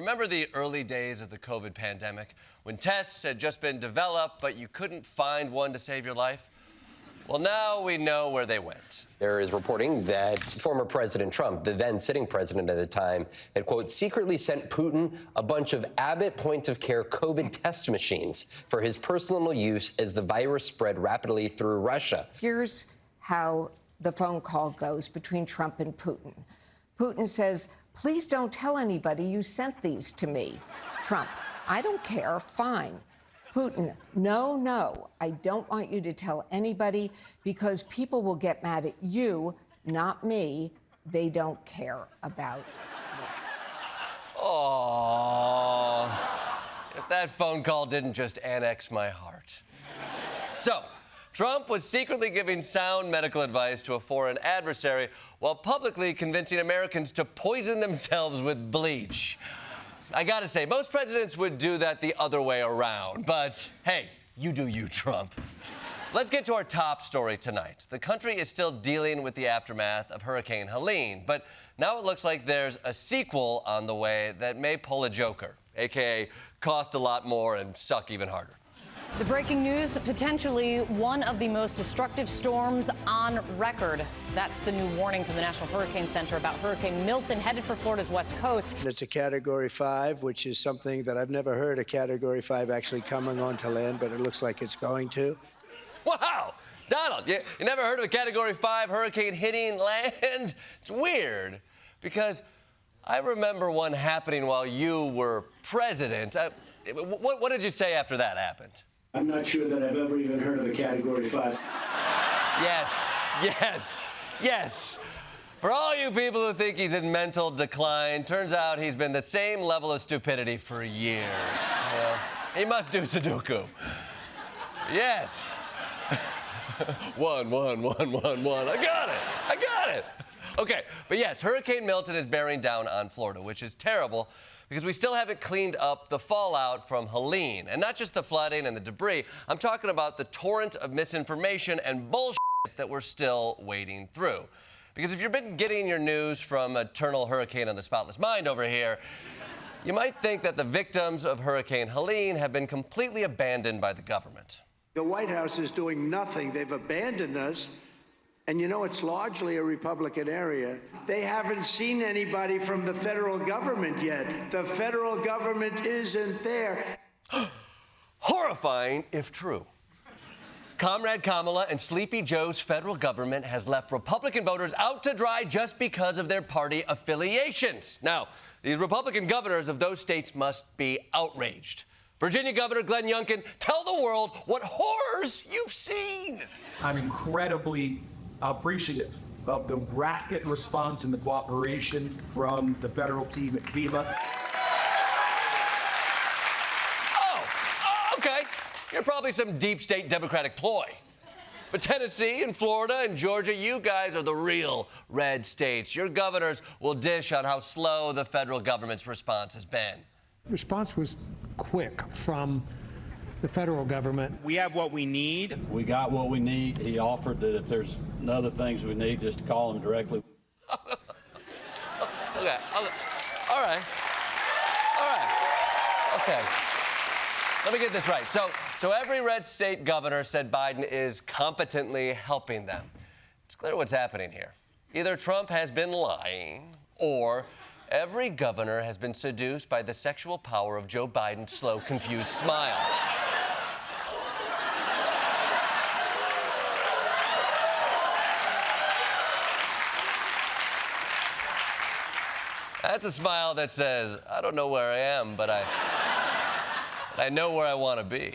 Remember the early days of the COVID pandemic when tests had just been developed, but you couldn't find one to save your life? Well, now we know where they went. There is reporting that former President Trump, the then sitting president at the time, had, quote, secretly sent Putin a bunch of Abbott point-of-care COVID test machines for his personal use as the virus spread rapidly through Russia. Here's how the phone call goes between Trump and Putin. Putin says, please don't tell anybody you sent these to me. Trump, I don't care, fine. Putin, no, I don't want you to tell anybody because people will get mad at you, not me. They don't care about me. Oh, if that phone call didn't just annex my heart. So, Trump was secretly giving sound medical advice to a foreign adversary while publicly convincing Americans to poison themselves with bleach. I gotta say, most presidents would do that the other way around, but hey, you do you, Trump. Let's get to our top story tonight. The country is still dealing with the aftermath of Hurricane Helene, but now it looks like there's a sequel on the way that may pull a joker, aka cost a lot more and suck even harder. The breaking news, potentially one of the most destructive storms on record. That's the new warning from the National Hurricane Center about Hurricane Milton headed for Florida's west coast. It's a Category 5, which is something that I've never heard a Category 5 actually coming onto land, but it looks like it's going to. Wow! Donald, you never heard of a Category 5 hurricane hitting land? It's weird, because I remember one happening while you were president. What did you say after that happened? I'm not sure that I've ever even heard of a Category 5. Yes. For all you people who think he's in mental decline, turns out he's been the same level of stupidity for years. He must do Sudoku. Yes. One. I got it. Okay, but yes, Hurricane Milton is bearing down on Florida, which is terrible because we still haven't cleaned up the fallout from Helene. And not just the flooding and the debris, I'm talking about the torrent of misinformation and bullshit that we're still wading through. Because if you've been getting your news from Eternal Hurricane on the Spotless Mind over here, you might think that the victims of Hurricane Helene have been completely abandoned by the government. The White House is doing nothing. They've abandoned us. And you know, it's largely a Republican area. They haven't seen anybody from the federal government yet. The federal government isn't there. Horrifying if true. Comrade Kamala and Sleepy Joe's federal government has left Republican voters out to dry just because of their party affiliations. Now, these Republican governors of those states must be outraged. Virginia Governor Glenn Youngkin, tell the world what horrors you've seen. I'm incredibly appreciative of the rapid response and the cooperation from the federal team at FEMA. Oh, okay. You're probably some deep state Democratic ploy. But Tennessee and Florida and Georgia, you guys are the real red states. Your governors will dish on how slow the federal government's response has been. The response was quick from the federal government. We have what we need. We got what we need. He offered that if there's other things we need, just to call him directly. Okay. All right. Okay. Let me get this right. So every red state governor said Biden is competently helping them. It's clear what's happening here. Either Trump has been lying, or every governor has been seduced by the sexual power of Joe Biden's slow, confused smile. That's a smile that says, I don't know where I am, but I know where I want to be.